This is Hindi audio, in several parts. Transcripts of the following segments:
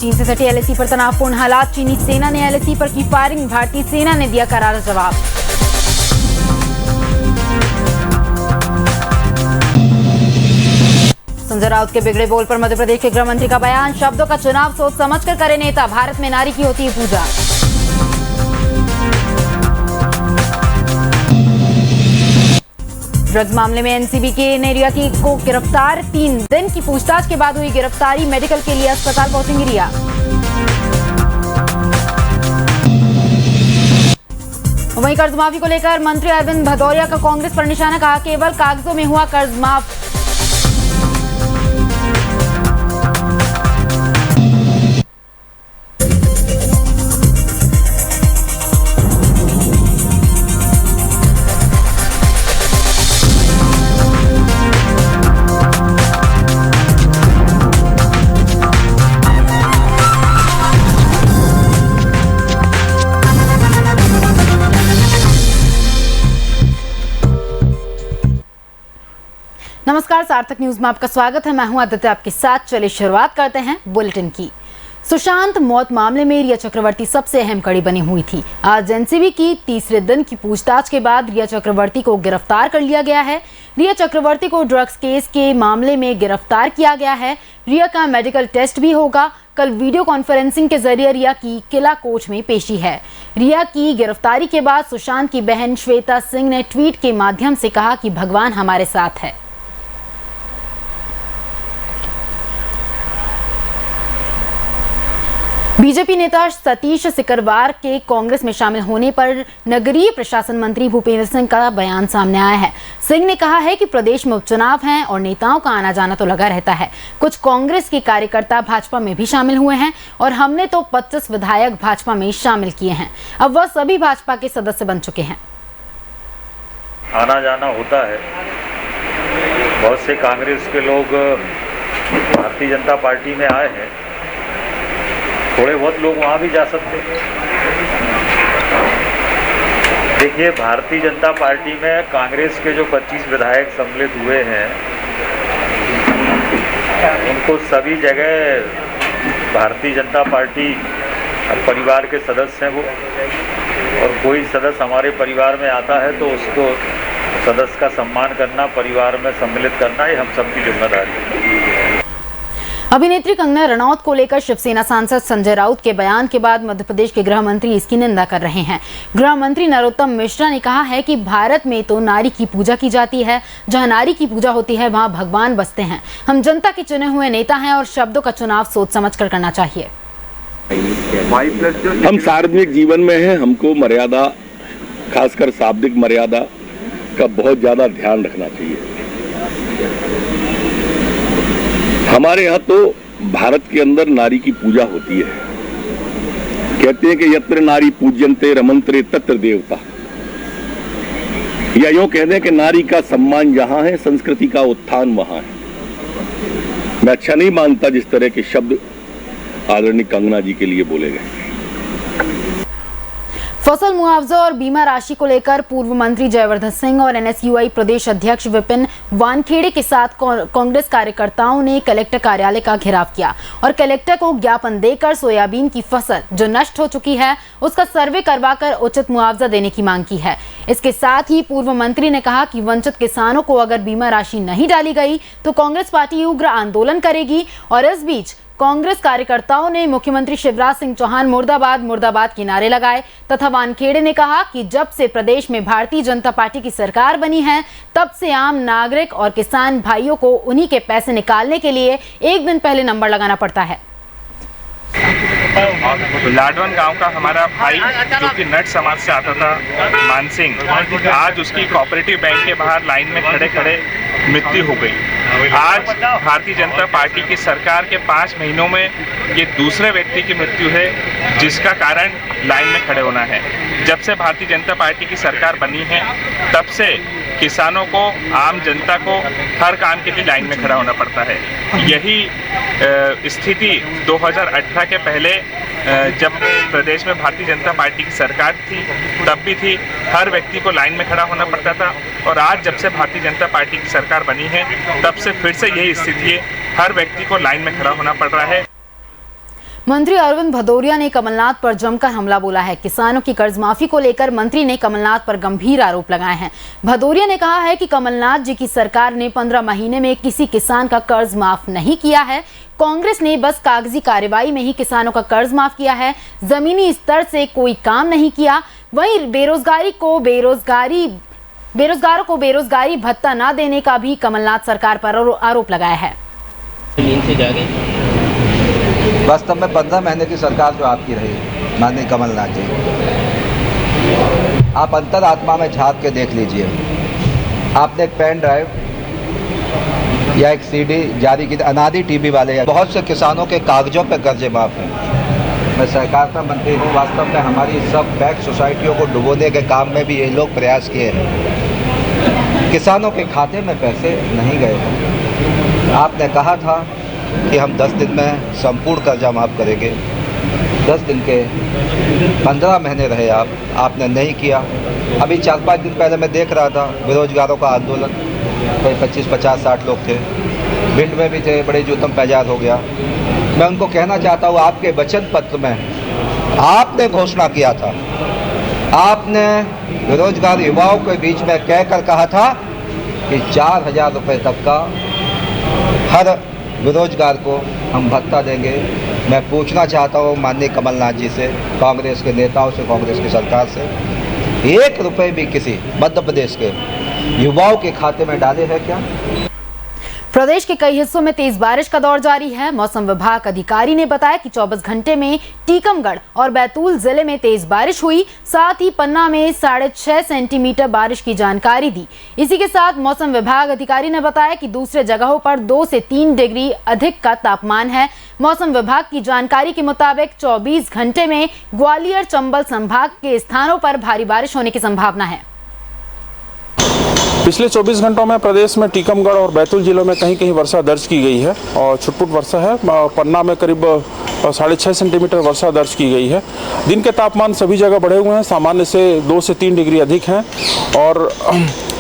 चीन से सटे एलएसी पर तनावपूर्ण हालात। चीनी सेना ने एलएसी पर की फायरिंग, भारतीय सेना ने दिया करारा जवाब। संजय राउत के बिगड़े बोल पर मध्य प्रदेश के गृह मंत्री का बयान, शब्दों का चुनाव सोच समझकर करे नेता, भारत में नारी की होती है पूजा। ड्रग्स मामले में एनसीबी ने रिया को गिरफ्तार, 3 दिन की पूछताछ के बाद हुई गिरफ्तारी। मेडिकल के लिए अस्पताल पहुंचेंगी रिया। वहीं कर्ज माफी को लेकर मंत्री अरविंद भदौरिया का कांग्रेस पर निशाना, कहा केवल कागजों में हुआ कर्ज माफ। नमस्कार, सार्थक न्यूज में आपका स्वागत है। मैं हूं आदित्य, आपके साथ। चलिए शुरुआत करते हैं बुलेटिन की। सुशांत मौत मामले में रिया चक्रवर्ती सबसे अहम कड़ी बनी हुई थी। आज एनसीबी की तीसरे दिन की पूछताछ के बाद रिया चक्रवर्ती को गिरफ्तार कर लिया गया है। रिया चक्रवर्ती को ड्रग्स केस के मामले में गिरफ्तार किया गया है। रिया का मेडिकल टेस्ट भी होगा। कल वीडियो कॉन्फ्रेंसिंग के जरिए रिया की किला कोर्ट में पेशी है। रिया की गिरफ्तारी के बाद सुशांत की बहन श्वेता सिंह ने ट्वीट के माध्यम से कहा कि भगवान हमारे साथ है। बीजेपी नेता सतीश सिकरवार के कांग्रेस में शामिल होने पर नगरीय प्रशासन मंत्री भूपेंद्र सिंह का बयान सामने आया है। सिंह ने कहा है कि प्रदेश में उपचुनाव हैं और नेताओं का आना जाना तो लगा रहता है। कुछ कांग्रेस के कार्यकर्ता भाजपा में भी शामिल हुए हैं और हमने तो 25 विधायक भाजपा में शामिल किए हैं। अब वह सभी भाजपा के सदस्य बन चुके हैं। आना जाना होता है। बहुत से कांग्रेस के लोग भारतीय जनता पार्टी में आए हैं, थोड़े बहुत लोग वहाँ भी जा सकते हैं। देखिए, भारतीय जनता पार्टी में कांग्रेस के जो 25 विधायक सम्मिलित हुए हैं, उनको सभी जगह भारतीय जनता पार्टी परिवार के सदस्य हैं वो, और कोई सदस्य हमारे परिवार में आता है तो उसको सदस्य का सम्मान करना, परिवार में सम्मिलित करना, ये हम सबकी जिम्मेदारी है। अभिनेत्री कंगना रनौत को लेकर शिवसेना सांसद संजय राउत के बयान के बाद मध्य प्रदेश के गृह मंत्री इसकी निंदा कर रहे हैं। गृह मंत्री नरोत्तम मिश्रा ने कहा है कि भारत में तो नारी की पूजा की जाती है, जहां नारी की पूजा होती है वहां भगवान बसते हैं। हम जनता के चुने हुए नेता हैं और शब्दों का चुनाव सोच समझकर करना चाहिए। हम सार्वजनिक जीवन में हैं, हमको मर्यादा, खासकर शाब्दिक मर्यादा का बहुत ज्यादा ध्यान रखना चाहिए। हमारे यहाँ तो भारत के अंदर नारी की पूजा होती है। कहते हैं कि यत्र नारी पूज्यन्ते रमन्ते तत्र देवता, या यूं कह दें कि नारी का सम्मान जहां है, संस्कृति का उत्थान वहां है। मैं अच्छा नहीं मानता जिस तरह के शब्द आदरणीय कंगना जी के लिए बोले गए। फसल मुआवजा और बीमा राशि को लेकर पूर्व मंत्री जयवर्धन सिंह और एनएसयूआई प्रदेश अध्यक्ष विपिन वानखेड़े के साथ कांग्रेस कार्यकर्ताओं ने कलेक्टर कार्यालय का घेराव किया और कलेक्टर को ज्ञापन देकर सोयाबीन की फसल जो नष्ट हो चुकी है उसका सर्वे करवाकर उचित मुआवजा देने की मांग की है। इसके साथ ही पूर्व मंत्री ने कहा कि वंचित किसानों को अगर बीमा राशि नहीं डाली गई तो कांग्रेस पार्टी उग्र आंदोलन करेगी। और इस बीच कांग्रेस कार्यकर्ताओं ने मुख्यमंत्री शिवराज सिंह चौहान मुर्दाबाद मुर्दाबाद के नारे लगाए तथा वानखेड़े ने कहा कि जब से प्रदेश में भारतीय जनता पार्टी की सरकार बनी है तब से आम नागरिक और किसान भाइयों को उन्हीं के पैसे निकालने के लिए एक दिन पहले नंबर लगाना पड़ता है। लाडवन गांव का हमारा भाई जो कि नट समाज से आता था, मानसिंह, आज उसकी कोऑपरेटिव बैंक के बाहर लाइन में खड़े खड़े मृत्यु हो गई। आज भारतीय जनता पार्टी की सरकार के 5 महीनों में ये दूसरे व्यक्ति की मृत्यु है जिसका कारण लाइन में खड़े होना है। जब से भारतीय जनता पार्टी की सरकार बनी है तब से किसानों को, आम जनता को हर काम के लिए लाइन में खड़ा होना पड़ता है। यही स्थिति 2018 के पहले जब प्रदेश में भारतीय जनता पार्टी की सरकार थी तब भी थी, हर व्यक्ति को लाइन में खड़ा होना पड़ता था। और आज जब से भारतीय जनता पार्टी की सरकार बनी है तब से फिर से यही स्थिति है, हर व्यक्ति को लाइन में खड़ा होना पड़ रहा है। मंत्री अरविंद भदौरिया ने कमलनाथ पर जमकर हमला बोला है। किसानों की कर्ज माफी को लेकर मंत्री ने कमलनाथ पर गंभीर आरोप लगाए हैं। भदौरिया ने कहा है कि कमलनाथ जी की सरकार ने 15 महीने में किसी किसान का कर्ज माफ नहीं किया है। कांग्रेस ने बस कागजी कार्रवाई में ही किसानों का कर्ज माफ किया है, जमीनी स्तर से कोई काम नहीं किया। वहीं बेरोजगारों को बेरोजगारी भत्ता न देने का भी कमलनाथ सरकार पर आरोप लगाया है। वास्तव में 15 महीने की सरकार जो आपकी रही माननीय कमलनाथ जी, आप अंतरात्मा में झांक के देख लीजिए। आपने एक पेन ड्राइव या एक सीडी जारी की, अनादि टीबी वाले, बहुत से किसानों के कागजों पे कर्जे माफ हैं। मैं सहकारिता मंत्री हूँ। वास्तव में हमारी सब बैंक सोसाइटियों को डुबोने के काम में भी ये लोग प्रयास किए हैं। किसानों के खाते में पैसे नहीं गए हैं। आपने कहा था कि हम 10 दिन में संपूर्ण कर्जा माफ़ करेंगे। 10 दिन के 15 महीने रहे आपने नहीं किया। अभी 4-5 दिन पहले मैं देख रहा था बेरोजगारों का आंदोलन, कोई 25, 50, 60 लोग थे, भिंड में भी थे, बड़े जुतम पैजार हो गया। मैं उनको कहना चाहता हूँ, आपके वचन पत्र में आपने घोषणा किया था, आपने बेरोजगार युवाओं के बीच में कहकर कहा था कि 4,000 रुपये तक का हर बेरोजगार को हम भत्ता देंगे। मैं पूछना चाहता हूँ माननीय कमलनाथ जी से, कांग्रेस के नेताओं से, कांग्रेस की सरकार से, 1 रुपये भी किसी मध्य प्रदेश के युवाओं के खाते में डाले हैं क्या? प्रदेश के कई हिस्सों में तेज बारिश का दौर जारी है। मौसम विभाग अधिकारी ने बताया कि 24 घंटे में टीकमगढ़ और बैतूल जिले में तेज बारिश हुई। साथ ही पन्ना में 6.5 सेंटीमीटर बारिश की जानकारी दी। इसी के साथ मौसम विभाग अधिकारी ने बताया कि दूसरे जगहों पर 2 से 3 डिग्री अधिक का तापमान है। मौसम विभाग की जानकारी के मुताबिक 24 घंटे में ग्वालियर चंबल संभाग के स्थानों पर भारी बारिश होने की संभावना है। पिछले 24 घंटों में प्रदेश में टीकमगढ़ और बैतूल जिलों में कहीं कहीं वर्षा दर्ज की गई है और छुटपुट वर्षा है। पन्ना में करीब 6.5 सेंटीमीटर वर्षा दर्ज की गई है। दिन के तापमान सभी जगह बढ़े हुए हैं, सामान्य से 2 से 3 डिग्री अधिक हैं और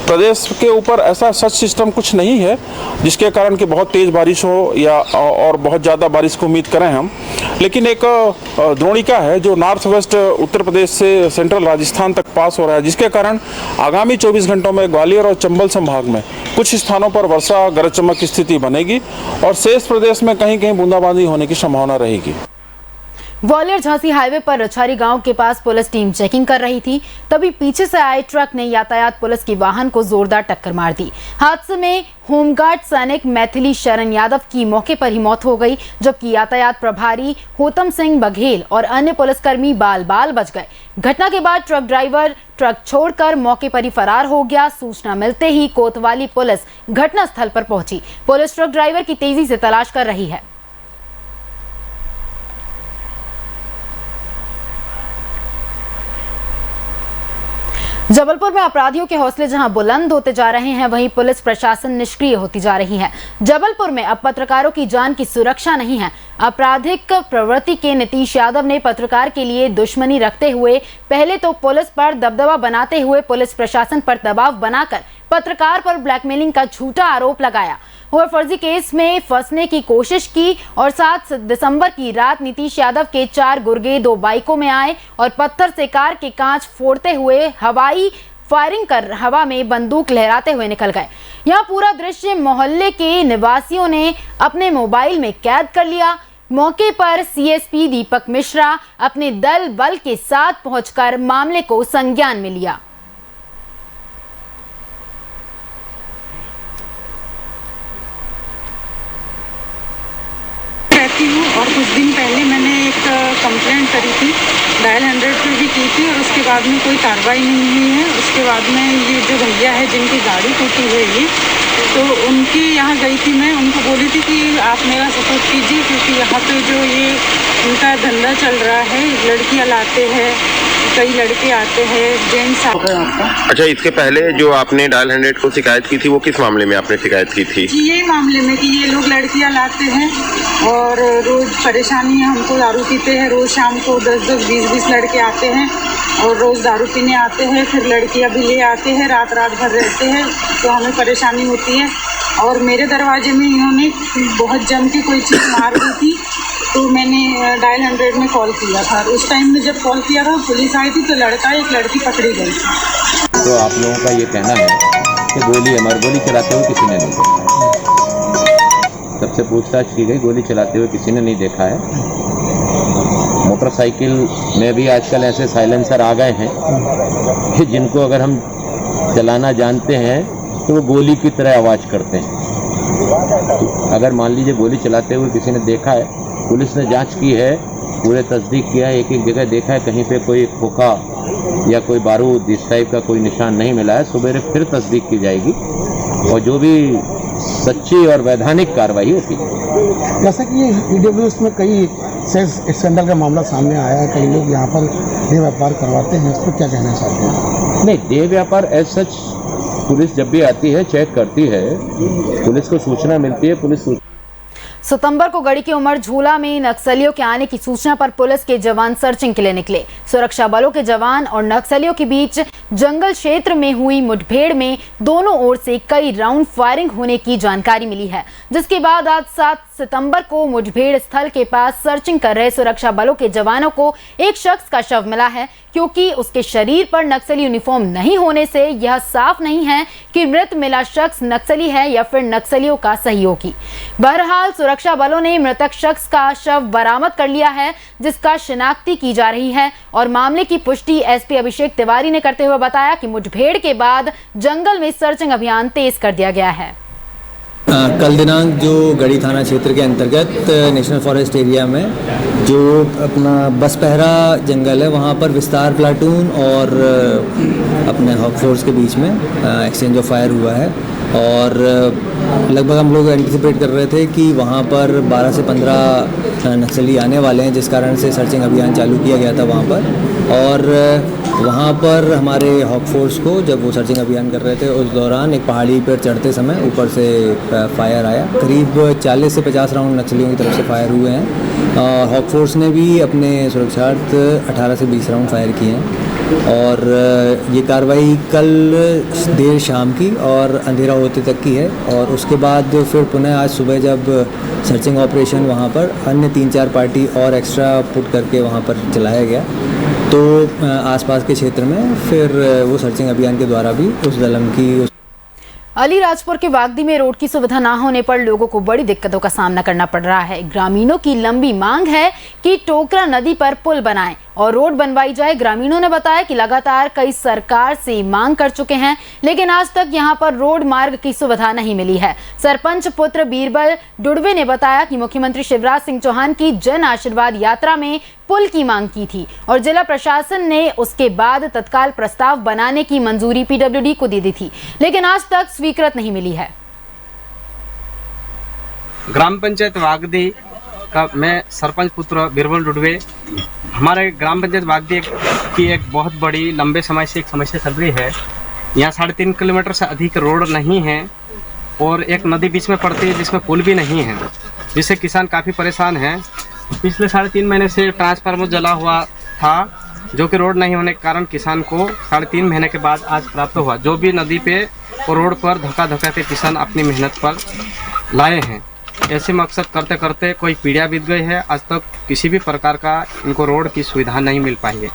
प्रदेश के ऊपर ऐसा सच सिस्टम कुछ नहीं है जिसके कारण कि बहुत तेज़ बारिश हो या और बहुत ज़्यादा बारिश को उम्मीद करें हम। लेकिन एक द्रोणिका है जो नॉर्थ वेस्ट उत्तर प्रदेश से सेंट्रल राजस्थान तक पास हो रहा है, जिसके कारण आगामी 24 घंटों में ग्वालियर और चंबल संभाग में कुछ स्थानों पर वर्षा गरज चमक की स्थिति बनेगी और शेष प्रदेश में कहीं कहीं बूंदाबांदी होने की संभावना रहेगी। ग्वालियर झांसी हाईवे पर रछारी गांव के पास पुलिस टीम चेकिंग कर रही थी, तभी पीछे से आए ट्रक ने यातायात पुलिस की वाहन को जोरदार टक्कर मार दी। हादसे में होमगार्ड सैनिक मैथिली शरण यादव की मौके पर ही मौत हो गई, जबकि यातायात प्रभारी होतम सिंह बघेल और अन्य पुलिसकर्मी बाल बाल बच गए। घटना के बाद ट्रक ड्राइवर ट्रक छोड़कर मौके पर ही फरार हो गया। सूचना मिलते ही कोतवाली पुलिस घटनास्थल पर पहुंची। पुलिस ट्रक ड्राइवर की तेजी से तलाश कर रही है। जबलपुर में अपराधियों के हौसले जहां बुलंद होते जा रहे हैं, वहीं पुलिस प्रशासन निष्क्रिय होती जा रही है। जबलपुर में अब पत्रकारों की जान की सुरक्षा नहीं है। आपराधिक प्रवृत्ति के नीतीश यादव ने पत्रकार के लिए दुश्मनी रखते हुए पहले तो पुलिस पर दबदबा बनाते हुए पुलिस प्रशासन पर दबाव बनाकर पत्रकार पर ब्लैकमेलिंग का झूठा आरोप लगाया और फर्जी केस में फंसने की कोशिश की और 7 दिसंबर की रात नीतीश यादव के 4 गुर्गे 2 बाइकों में आए और पत्थर से कार के कांच फोड़ते हुए हवाई फायरिंग कर हवा में बंदूक लहराते हुए निकल गए। यह पूरा दृश्य मोहल्ले के निवासियों ने अपने मोबाइल में कैद कर लिया। मौके पर सीएसपी दीपक मिश्रा अपने दल बल के साथ पहुंचकर मामले को संज्ञान में लिया। और कुछ दिन पहले मैंने एक कंप्लेंट करी थी, डायल 100 पे भी की थी और उसके बाद में कोई कार्रवाई नहीं हुई है। उसके बाद में ये जो भैया है जिनकी गाड़ी टूटी हुई है, तो उनके यहाँ गई थी मैं, उनको बोली थी कि आप मेरा सपोर्ट कीजिए क्योंकि यहाँ पे जो ये उनका धंधा चल रहा है, लड़कियाँ लाते हैं, कई लड़के आते हैं, जेंट्स आते हैं। अच्छा, इसके पहले जो आपने डायल 100 को शिकायत की थी वो किस मामले में आपने शिकायत की थी? जी यही मामले में कि ये लोग लड़कियां लाते हैं और रोज परेशानी है, हमको दारू पीते हैं, रोज शाम को 10-10, 20-20 लड़के आते हैं और रोज दारू पीने आते हैं, फिर लड़कियां भी ले आते हैं, रात भर रहते हैं, तो हमें परेशानी होती है। और मेरे दरवाजे में इन्होंने बहुत जम के कोई चीज़ मार दी थी, तो मैंने डायल 100 में कॉल किया था। उस टाइम में जब कॉल किया था पुलिस आई थी तो लड़का एक लड़की पकड़ी गई थी। तो आप लोगों का ये कहना है कि गोली चलाते हुए किसी ने नहीं देखा। सबसे पूछताछ की गई, गोली चलाते हुए किसी ने नहीं देखा है। मोटरसाइकिल में भी आजकल ऐसे साइलेंसर आ गए हैं कि जिनको अगर हम चलाना जानते हैं तो वो गोली की तरह आवाज़ करते हैं। तो अगर मान लीजिए गोली चलाते हुए किसी ने देखा है, पुलिस ने जांच की है, पूरे तस्दीक किया है, एक एक जगह देखा है, कहीं पे कोई खोखा या कोई बारूद इस टाइप का कोई निशान नहीं मिला है। सुबह फिर तस्दीक की जाएगी और जो भी सच्ची और वैधानिक कार्रवाई होती है। जैसा कि ये ईडब्ल्यूएस में कई सेक्स स्कैंडल का मामला सामने आया है, कई लोग यहाँ पर देह व्यापार करवाते हैं, इस पर क्या कहना चाहते हैं? नहीं, देह व्यापार एज सच पुलिस जब भी आती है चेक करती है, पुलिस को सूचना मिलती है, पुलिस सितंबर को गढ़ी के उमर झूला में नक्सलियों के आने की सूचना पर पुलिस के जवान सर्चिंग के लिए निकले। सुरक्षा बलों के जवान और नक्सलियों के बीच जंगल क्षेत्र में हुई मुठभेड़ में दोनों ओर से कई राउंड फायरिंग होने की जानकारी मिली है, जिसके बाद आज 7 सितंबर को मुठभेड़ स्थल के पास सर्चिंग कर रहे सुरक्षा बलों के जवानों को एक शख्स का शव मिला है। क्योंकि उसके शरीर पर नक्सली यूनिफॉर्म नहीं होने से यह साफ नहीं है कि मृत मिला शख्स नक्सली है या फिर नक्सलियों का सहयोगी। बहरहाल सुरक्षा बलों ने मृतक शख्स का शव बरामद कर लिया है, जिसका शिनाख्ती की जा रही है और मामले की पुष्टि एसपी अभिषेक तिवारी ने करते हुए बताया कि मुठभेड़ के बाद जंगल में सर्चिंग अभियान तेज कर दिया गया है। कल दिनांक जो गढ़ी थाना क्षेत्र के अंतर्गत नेशनल फॉरेस्ट एरिया में जो अपना बसपहरा जंगल है, वहाँ पर विस्तार प्लाटून और अपने हॉक फोर्स के बीच में एक्सचेंज ऑफ फायर हुआ है और लगभग हम लोग एंटिसिपेट कर रहे थे कि वहाँ पर 12 से 15 नक्सली आने वाले हैं, जिस कारण से सर्चिंग अभियान चालू किया गया था वहाँ पर। और वहाँ पर हमारे हॉक फोर्स को जब वो सर्चिंग अभियान कर रहे थे उस दौरान एक पहाड़ी पर चढ़ते समय ऊपर से फायर आया। करीब 40 से 50 राउंड नक्सलियों की तरफ से फायर हुए हैं। हॉक फोर्स ने भी अपने सुरक्षार्थ 18 से 20 राउंड फायर किए हैं और ये कार्रवाई कल देर शाम की और अंधेरा होते तक की है और उसके बाद फिर पुनः आज सुबह जब सर्चिंग ऑपरेशन वहाँ पर अन्य 3-4 पार्टी और एक्स्ट्रा पुट करके वहाँ पर चलाया गया, तो आसपास के क्षेत्र में फिर वो सर्चिंग अभियान के द्वारा भी उस दलम की अलीराजपुर के वागदी में रोड की सुविधा न होने पर लोगों को बड़ी दिक्कतों का सामना करना पड़ रहा है। ग्रामीणों की लंबी मांग है कि टोकरा नदी पर पुल बनाएं और रोड बनवाई जाए। ग्रामीणों ने बताया कि लगातार कई सरकार से मांग कर चुके हैं, लेकिन आज तक यहां पर रोड मार्ग की सुविधा नहीं मिली है। सरपंच पुत्र बीरबल डुडवे ने बताया कि मुख्यमंत्री शिवराज सिंह चौहान की जन आशीर्वाद यात्रा में पुल की मांग की थी और जिला प्रशासन ने उसके बाद तत्काल प्रस्ताव बनाने की मंजूरी पीडब्ल्यूडी को दे दी थी, लेकिन आज तक स्वीकृत नहीं मिली है। ग्राम पंचायत वागदी का मैं सरपंच पुत्र बीरबल डुडवे। हमारे ग्राम पंचायत वागदी की एक बहुत बड़ी लंबे समय से एक समस्या चल रही है। यहाँ 3.5 किलोमीटर से अधिक रोड नहीं है और एक नदी बीच में पड़ती है जिसमें पुल भी नहीं है, जिससे किसान काफ़ी परेशान हैं। पिछले 3.5 महीने से ट्रांसफार्मर जला हुआ था, जो कि रोड नहीं होने के कारण किसान को 3.5 महीने के बाद आज प्राप्त हुआ। जो भी नदी पे और रोड पर धक्का के किसान अपनी मेहनत पर लाए हैं। ऐसे मकसद करते करते कोई पीढ़ियाँ बीत गई है, आज तक किसी भी प्रकार का इनको रोड की सुविधा नहीं मिल पाई है।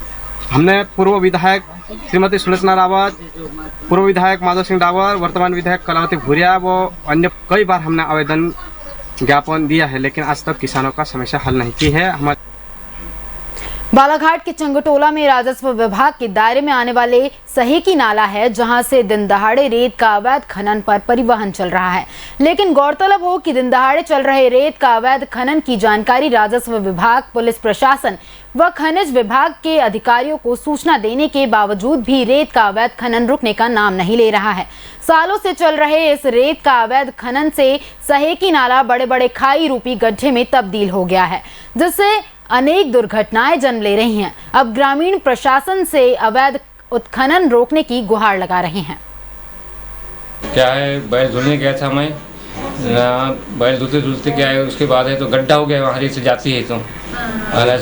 हमने पूर्व विधायक श्रीमती सुलोचना रावत, पूर्व विधायक माधव सिंह डावर, वर्तमान विधायक कलावती भूरिया व अन्य कई बार हमने आवेदन ज्ञापन दिया है, लेकिन आज तक किसानों का समस्या हल नहीं की है। हमारे बालाघाट के चंगटोला में राजस्व विभाग के दायरे में आने वाले सहेकी नाला है, जहां से दिन दहाड़े रेत का अवैध खनन पर परिवहन चल रहा है। लेकिन गौरतलब हो कि दिन दहाड़े चल रहे रेत का अवैध खनन की जानकारी राजस्व विभाग, पुलिस प्रशासन व खनिज विभाग के अधिकारियों को सूचना देने के बावजूद भी रेत का अवैध खनन रुकने का नाम नहीं ले रहा है। सालों से चल रहे इस रेत का अवैध खनन से सहेकी नाला बड़े बड़े खाई रूपी गड्ढे में तब्दील हो गया है, जिससे अनेक दुर्घटनाएं जन्म ले रही हैं। अब ग्रामीण प्रशासन से अवैध उत्खनन रोकने की गुहार लगा रहे हैं। क्या है, बैल धुलने गया था मैं, बैल धुलते क्या है, उसके बाद है तो गड्ढा हो गया, वहाँ से जाती है तो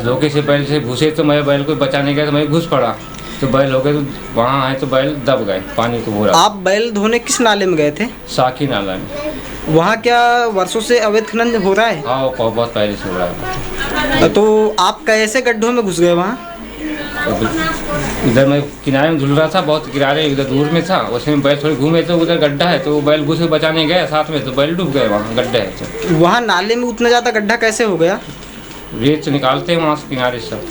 धोखे से बैल से घुसे तो मैं बैल को बचाने गया तो मैं घुस पड़ा, तो बैल हो गए तो वहाँ आए तो बैल दब गए, पानी तो पूरा। आप बैल धोने किस नाले में गए थे? साकी नाला में। वहाँ क्या वर्षों से अवैध खनन हो रहा है? हाँ वो बहुत पहले से हो रहा है। तो आप कैसे गड्ढों में घुस गए वहाँ? इधर मैं किनारे में झूल रहा था, बहुत किनारे इधर दूर में था, उसमें बैल थोड़ी घूमे तो उधर गड्ढा है, तो बैल घुस के बचाने गया साथ में, तो बैल डूब गए वहाँ गड्ढे है। तो वहाँ नाले में उतना ज़्यादा गड्ढा कैसे हो गया? रेत से निकालते हैं वहाँ से किनारे सब।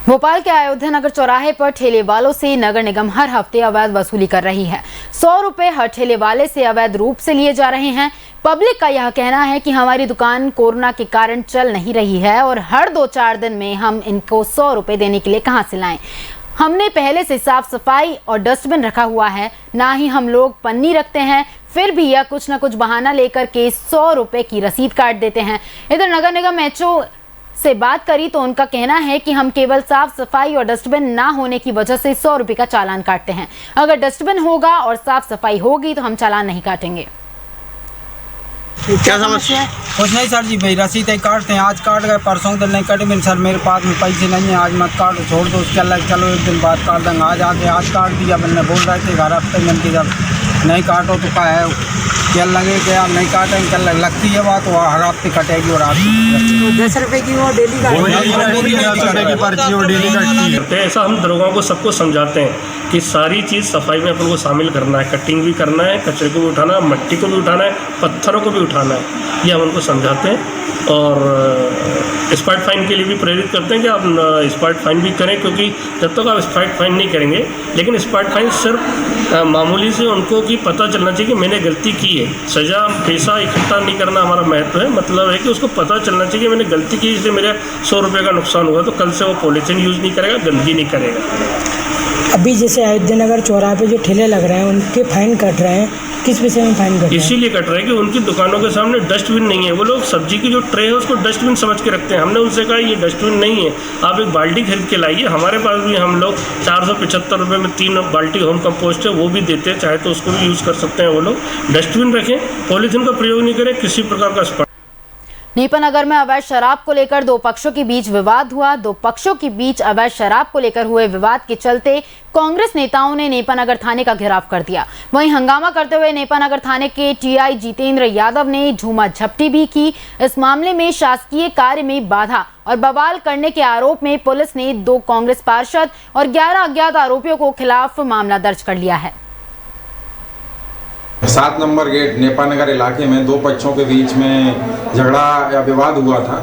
भोपाल के अयोध्या नगर चौराहे पर ठेले वालों से नगर निगम हर हफ्ते अवैध वसूली कर रही है। 100 रुपए हर ठेले वाले से अवैध रूप से लिए जा रहे हैं। पब्लिक का यह कहना है कि हमारी दुकान कोरोना के कारण चल नहीं रही है और हर 2-4 दिन में हम इनको 100 रुपए देने के लिए कहां से लाएं। हमने पहले से साफ सफाई और डस्टबिन रखा हुआ है, ना ही हम लोग पन्नी रखते हैं, फिर भी यह कुछ न कुछ बहाना लेकर के 100 रुपए की रसीद काट देते हैं। इधर नगर निगम एचओ से बात करी तो उनका कहना है कि हम केवल साफ सफाई और डस्टबिन ना होने की वजह से 100 रुपए का चालान काटते हैं। अगर डस्टबिन होगा और साफ सफाई होगी तो हम चालान नहीं काटेंगे। क्या समस्या है? कुछ नहीं सर जी, भाई रसीद काटते हैं, आज काट गए, परसों दिन नहीं काटे। सर मेरे पास में पैसे नहीं है, आज मत काटो, छोड़ दो, उसके अलग चलो एक दिन बाद काट देंगे। आज आके आज काट दिया, मैंने बोल रहे थे घर हफ्ते में कि जब नहीं काटो तो क्या है, क्या लगे कि आप नहीं काटेंगे, क्या लगती है बात, वो हर हफ्ते कटेगी और आज 10 रुपए की वो डेली करते हैं। ऐसा हम दरोगाओं को सबको समझाते हैं कि सारी चीज़ सफाई में अपन को शामिल करना है, कटिंग भी करना है, कचरे को भी उठाना है, मट्टी को भी उठाना है, पत्थरों को भी उठाना है, ये हम उनको समझाते हैं। और स्पॉट फाइन के लिए भी प्रेरित करते हैं कि आप स्पॉट फाइन भी करें, क्योंकि जब तक आप स्पॉट फाइन नहीं करेंगे, लेकिन स्पॉट फाइन सिर्फ मामूली से उनको कि पता चलना चाहिए कि मैंने गलती की है। सज़ा पैसा इकट्ठा नहीं करना हमारा महत्व है, मतलब है कि उसको पता चलना चाहिए कि मैंने गलती की, इसलिए मेरे 100 रुपये का नुकसान हुआ, तो कल से वो पॉलीथीन यूज़ नहीं करेगा, गंदगी नहीं करेगा। अभी जैसे अयोध्या नगर चौराहे पे जो ठेले लग रहे हैं उनके फाइन कट रहे हैं, किस विषय में फाइन कट रहे हैं? इसीलिए कट रहे हैं कि उनकी दुकानों के सामने डस्टबिन नहीं है। वो लोग सब्जी की जो ट्रे है उसको डस्टबिन समझ के रखते हैं। हमने उनसे कहा ये डस्टबिन नहीं है, आप एक बाल्टी खरीद के लाइए। हमारे पास भी हम लोग 475 रुपये में 3 बाल्टी होम कंपोस्ट है, वो भी देते हैं, चाहे तो उसको भी यूज़ कर सकते हैं। वो लोग डस्टबिन रखें, पॉलीथीन का प्रयोग नहीं करें, किसी प्रकार का। नेपानगर में अवैध शराब को लेकर 2 पक्षों के बीच विवाद हुआ। 2 पक्षों के बीच अवैध शराब को लेकर हुए विवाद के चलते कांग्रेस नेताओं ने नेपानगर थाने का घेराव कर दिया। वहीं हंगामा करते हुए नेपानगर थाने के टीआई जितेंद्र यादव ने झूमा झपटी भी की। इस मामले में शासकीय कार्य में बाधा और बवाल करने के आरोप में पुलिस ने 2 कांग्रेस पार्षद और 11 अज्ञात आरोपियों को खिलाफ मामला दर्ज कर लिया है। 7 नंबर गेट नेपानगर इलाके में 2 पक्षों के बीच में झगड़ा या विवाद हुआ था।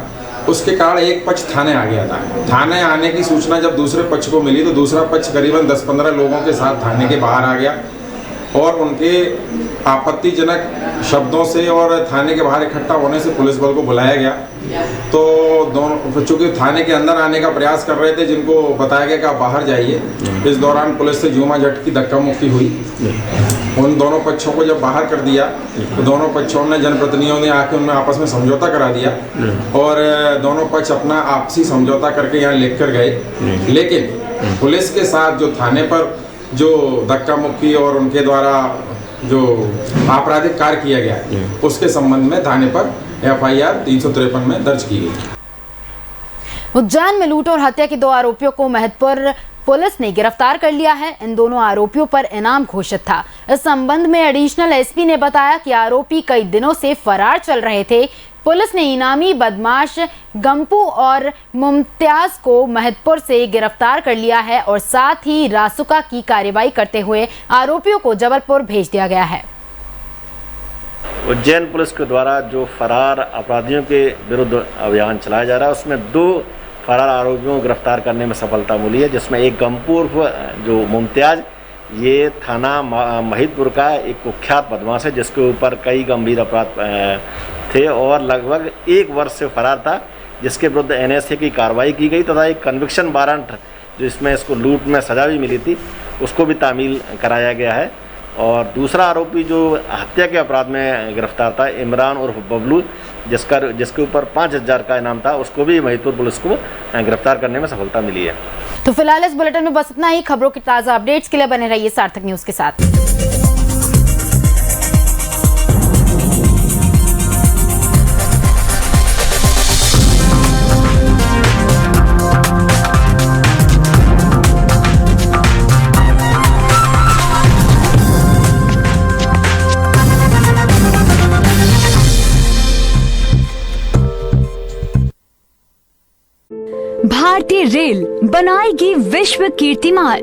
उसके कारण एक पक्ष थाने आ गया था। थाने आने की सूचना जब दूसरे पक्ष को मिली तो दूसरा पक्ष करीबन 10-15 लोगों के साथ थाने के बाहर आ गया और उनके आपत्तिजनक शब्दों से और थाने के बाहर इकट्ठा होने से पुलिस बल को बुलाया गया। तो दोनों चूँकि थाने के अंदर आने का प्रयास कर रहे थे, जिनको बताया गया कि आप बाहर जाइए। इस दौरान पुलिस से झूमा झटकी धक्का मुक्की हुई। उन दोनों पक्षों को जब बाहर कर दिया तो दोनों पक्षों ने, जनप्रतिनिधियों ने आके उनमें आपस में समझौता करा दिया और दोनों पक्ष अपना आपसी समझौता करके यहाँ लिख कर गए। लेकिन पुलिस के साथ जो थाने पर जो धक्का मुक्की और उनके द्वारा जो आपराधिक कार्य किया गया है, उसके संबंध में थाने पर FIR 353 में दर्ज की गई। उज्जैन में लूट और हत्या के 2 आरोपियों को महतपुर पुलिस ने गिरफ्तार कर लिया है। इन दोनों आरोपियों पर इनाम घोषित था। इस संबंध में एडिशनल एसपी ने बताया कि आरोपी कई दिनों से फरार चल रहे थे। पुलिस ने इनामी बदमाश गंपू और मुमताज को महतपुर से गिरफ्तार कर लिया है और साथ ही रासुका की कार्रवाई करते हुए आरोपियों को जबलपुर भेज दिया गया है। उज्जैन पुलिस के द्वारा जो फरार अपराधियों के विरुद्ध अभियान चलाया जा रहा है, उसमें 2 फरार आरोपियों को गिरफ्तार करने में सफलता मिली है, जिसमें एक गंपूर जो मुमताज, ये थाना महिदपुर का एक कुख्यात बदमाश है, जिसके ऊपर कई गंभीर अपराध थे और लगभग 1 वर्ष से फरार था, जिसके विरुद्ध NSA की कार्रवाई की गई तथा एक कन्विक्शन वारंट जिसमें इसको लूट में सजा भी मिली थी, उसको भी तामील कराया गया है। और दूसरा आरोपी जो हत्या के अपराध में गिरफ्तार था, इमरान उर्फ बबलू, जिसके ऊपर 5000 का इनाम था, उसको भी महिदपुर पुलिस को गिरफ्तार करने में सफलता मिली है। तो फिलहाल इस बुलेटिन में बस इतना ही। खबरों की ताज़ा अपडेट्स के लिए बने रहिए सार्थक न्यूज़ के साथ। भारतीय रेल बनाएगी विश्व कीर्तिमान।